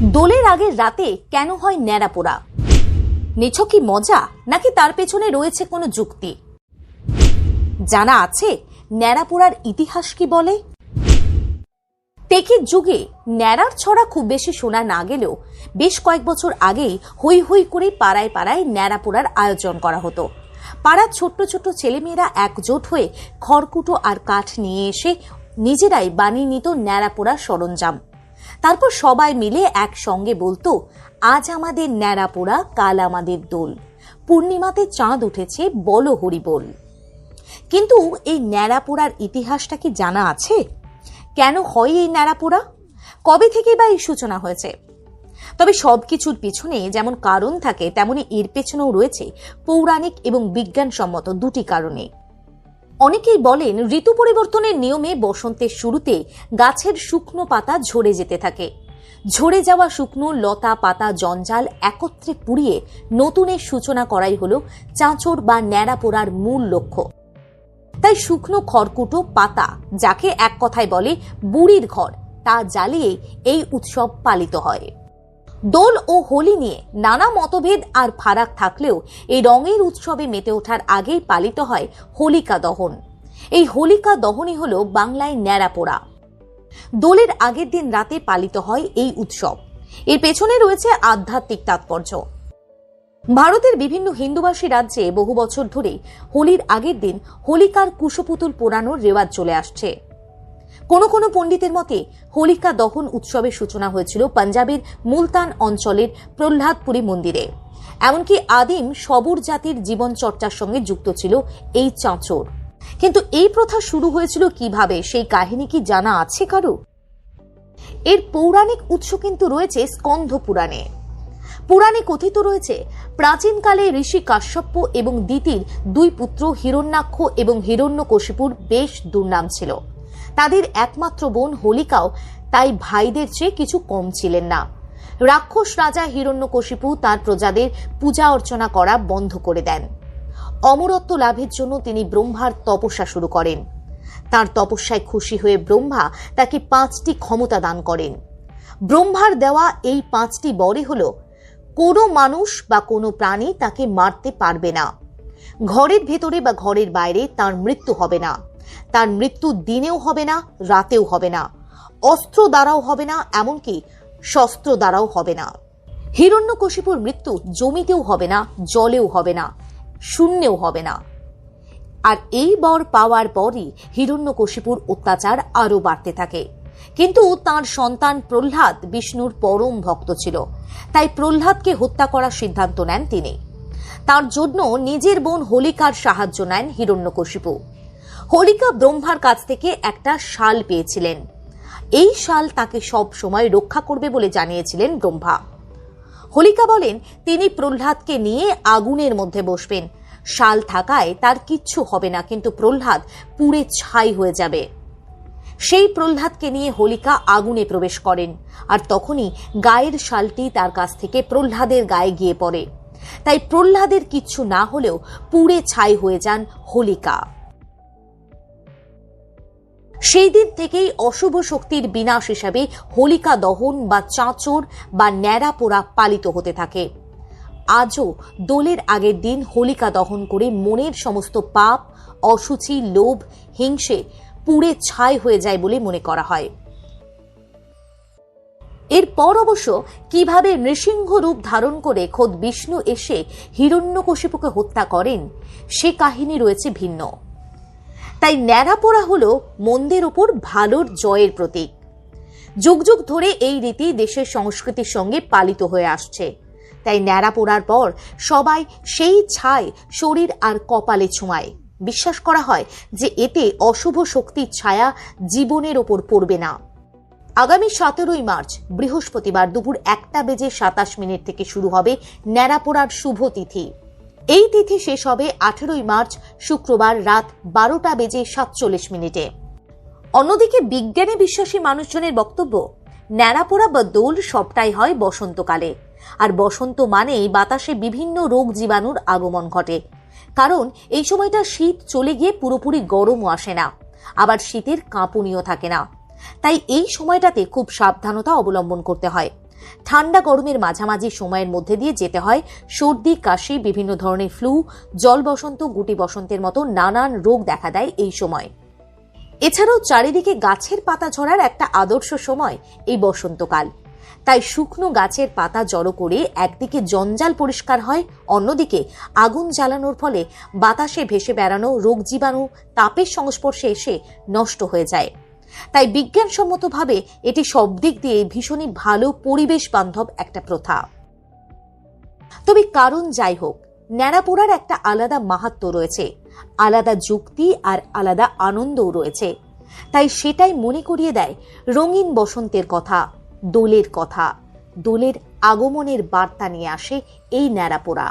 দোলের আগের রাতে কেন হয় ন্যাড়াপোড়া? নিছক কি মজা, নাকি তার পেছনে রয়েছে কোনো যুক্তি? জানা আছে ন্যাড়াপোড়ার ইতিহাস কি বলে? টেকের যুগে ন্যাড়ার ছড়া খুব বেশি শোনা না গেলেও বেশ কয়েক বছর আগেই হৈ হৈ করে পাড়ায় পাড়ায় ন্যাড়াপোড়ার আয়োজন করা হতো। পাড়ার ছোট্ট ছোট্ট ছেলেমেয়েরা একজোট হয়ে খড়কুটো আর কাঠ নিয়ে এসে নিজেরাই বানিয়ে নিত ন্যাড়াপোড়ার সরঞ্জাম। তারপর সবাই মিলে একসঙ্গে বলতো, আজ আমাদের ন্যাড়াপোড়া, কাল আমাদের দোল, পূর্ণিমাতে চাঁদ উঠেছে, বলো হরি বল। কিন্তু এই ন্যাড়াপোড়ার ইতিহাসটা কি জানা আছে? কেন হয় এই ন্যাড়াপোড়া? কবে থেকে বা এই সূচনা হয়েছে? তবে সবকিছুর পিছনে যেমন কারণ থাকে, তেমনি এর পেছনেও রয়েছে পৌরাণিক এবং বিজ্ঞানসম্মত দুটি কারণে। অনেকেই বলেন, ঋতু পরিবর্তনের নিয়মে বসন্তের শুরুতে গাছের শুকনো পাতা ঝরে যেতে থাকে। ঝরে যাওয়া শুকনো লতা পাতা জঞ্জাল একত্রে পুড়িয়ে নতুনের সূচনা করাই হলো চাঁচর বা ন্যাড়াপোড়ার মূল লক্ষ্য। তাই শুকনো খড়কুটো পাতা, যাকে এক কথায় বলে বুড়ির ঘর, তা জ্বালিয়ে এই উৎসব পালিত হয়। দোল ও হোলি নিয়ে নানা মতভেদ আর ফারাক থাকলেও এই রঙের উৎসবে মেতে ওঠার আগেই পালিত হয় হোলিকা দহন। এই হোলিকা দহনই হলো বাংলায় ন্যাড়াপোড়া। দোলের আগের দিন রাতে পালিত হয় এই উৎসব। এর পেছনে রয়েছে আধ্যাত্মিক তাৎপর্য। ভারতের বিভিন্ন হিন্দুভাষী রাজ্যে বহু বছর ধরে হোলির আগের দিন হোলিকার কুশপুতুল পোড়ানোর রেওয়াজ চলে আসছে। কোন কোন পণ্ডিতের মতে হোলিকা দহন উৎসবের সূচনা হয়েছিল পাঞ্জাবের মুলতান অঞ্চলের প্রহ্লাদপুরী মন্দিরে। এমনকি আদিম সবর জাতির জীবনচর্চার সঙ্গে যুক্ত ছিল এই চাঁচর। কিন্তু এই প্রথা শুরু হয়েছিল কিভাবে, সেই কাহিনী কি জানা আছে কারো? এর পৌরাণিক উৎস কিন্তু রয়েছে স্কন্ধ পুরাণে। পুরাণে কথিত রয়েছে, প্রাচীনকালে ঋষি কাশ্যপ এবং দিতির দুই পুত্র হিরণ্যাক্ষ এবং হিরণ্যকশিপুর বেশ দুর্নাম ছিল। তাদের একমাত্র বোন হোলিকাও তাই ভাইদের চেয়ে কিছু কম ছিলেন না। রাক্ষস রাজা হিরণ্যকশিপু তার প্রজাদের পূজা অর্চনা করা বন্ধ করে দেন। অমরত্ব লাভের জন্য তিনি ব্রহ্মার তপস্যা শুরু করেন। তার তপস্যায় খুশি হয়ে ব্রহ্মা তাকে 5টি ক্ষমতা দান করেন। ব্রহ্মার দেওয়া এই 5টি বরে হল, কোনো মানুষ বা কোনো প্রাণী তাকে মারতে পারবে না, ঘরের ভেতরে বা ঘরের বাইরে তার মৃত্যু হবে না, তার মৃত্যু দিনেও হবে না, রাতেও হবে না, অস্ত্র দ্বারাও হবে না, এমনকি শস্ত্র দ্বারাও হবে না। হিরণ্যকশিপুর মৃত্যু জমিতেও হবে না, জলেও হবে না, শূন্যেও হবে না। আর এই বর পাওয়ার পরই হিরণ্যকশিপুর অত্যাচার আরো বাড়তে থাকে। কিন্তু তার সন্তান প্রহ্লাদ বিষ্ণুর পরম ভক্ত ছিল, তাই প্রহ্লাদকে হত্যা করার সিদ্ধান্ত নেন তিনি। তার জন্য নিজের বোন হোলিকার সাহায্য নেন হিরণ্যকশিপু। হোলিকা ব্রহ্মার কাছ থেকে একটা শাল পেয়েছিলেন। এই শাল তাকে সব সময় রক্ষা করবে বলে জানিয়েছিলেন ব্রহ্মা। হোলিকা বলেন, তিনি প্রহ্লাদকে নিয়ে আগুনের মধ্যে বসবেন। শাল থাকায় তার কিচ্ছু হবে না, কিন্তু প্রহ্লাদ পুড়ে ছাই হয়ে যাবে। সেই প্রহ্লাদকে নিয়ে হোলিকা আগুনে প্রবেশ করেন, আর তখনই গায়ের শালটি তার কাছ থেকে প্রহ্লাদের গায়ে গিয়ে পড়ে। তাই প্রহ্লাদের কিচ্ছু না হলেও পুড়ে ছাই হয়ে যান হোলিকা। সেই দিন থেকেই অশুভ শক্তির বিনাশ হিসাবে হোলিকা দহন বা চাঁচর বা ন্যাড়াপোড়া পালিত হতে থাকে। আজও দোলের আগের দিন হোলিকা দহন করে মনের সমস্ত পাপ, অসুচি, লোভ, হিংসে পুড়ে ছাই হয়ে যায় বলে মনে করা হয়। এরপর অবশ্য কিভাবে নৃসিংহ রূপ ধারণ করে খোদ বিষ্ণু এসে হিরণ্যকশিপুকে হত্যা করেন, সে কাহিনী রয়েছে ভিন্ন। তাই ন্যাড়াপোড়া হলো মন্দের ওপর ভালোর জয়ের প্রতীক। যুগ যুগ ধরে এই রীতি দেশের সংস্কৃতির সঙ্গে পালিত হয়ে আসছে। তাই ন্যাড়াপোড়ার পর সবাই সেই ছাই শরীর আর কপালে ছোঁয়ায়। বিশ্বাস করা হয় যে এতে অশুভ শক্তির ছায়া জীবনের ওপর পড়বে না। আগামী 17ই মার্চ বৃহস্পতিবার দুপুর 1:27 থেকে শুরু হবে ন্যাড়াপোড়ার শুভ তিথি। এই তিথি শেষ হবে 18ই মার্চ শুক্রবার রাত 12:47। অন্যদিকে বিজ্ঞানে বিশ্বাসী মানুষজনের বক্তব্য, ন্যাড়াপোড়া বা দোল সবটাই হয় বসন্তকালে। আর বসন্ত মানেই বাতাসে বিভিন্ন রোগ জীবাণুর আগমন ঘটে। কারণ এই সময়টা শীত চলে গিয়ে পুরোপুরি গরমও আসে না, আবার শীতের কাঁপুনিও থাকে না। তাই এই সময়টাতে খুব সাবধানতা অবলম্বন করতে হয়। ঠান্ডা গরমের মাঝামাঝি সময়ের মধ্যে দিয়ে যেতে হয় সর্দি, কাশি, বিভিন্ন ধরনের ফ্লু, জল বসন্ত, গুটি বসন্তের মতো নানান রোগ দেখা দেয় এই সময়। এছাড়াও চারিদিকে গাছের পাতা ঝরার একটা আদর্শ সময় এই বসন্তকাল। তাই শুকনো গাছের পাতা জড়ো করে একদিকে জঞ্জাল পরিষ্কার হয়, অন্যদিকে আগুন জ্বালানোর ফলে বাতাসে ভেসে বেড়ানো রোগ জীবাণু তাপের সংস্পর্শে এসে নষ্ট হয়ে যায়। তাই বিজ্ঞানসম্মতভাবে এটি সব দিক দিয়ে ভীষণই ভালো পরিবেশ বান্ধব একটা প্রথা। তবে কারণ যাই হোক, ন্যাড়া পোড়ার একটা আলাদা মাহাত্ম্য রয়েছে, আলাদা যুক্তি আর আলাদা আনন্দও রয়েছে। তাই সেটাই মনে করিয়ে দেয় রঙিন বসন্তের কথা, দোলের কথা। দোলের আগমনের বার্তা নিয়ে আসে এই ন্যাড়া পোড়া।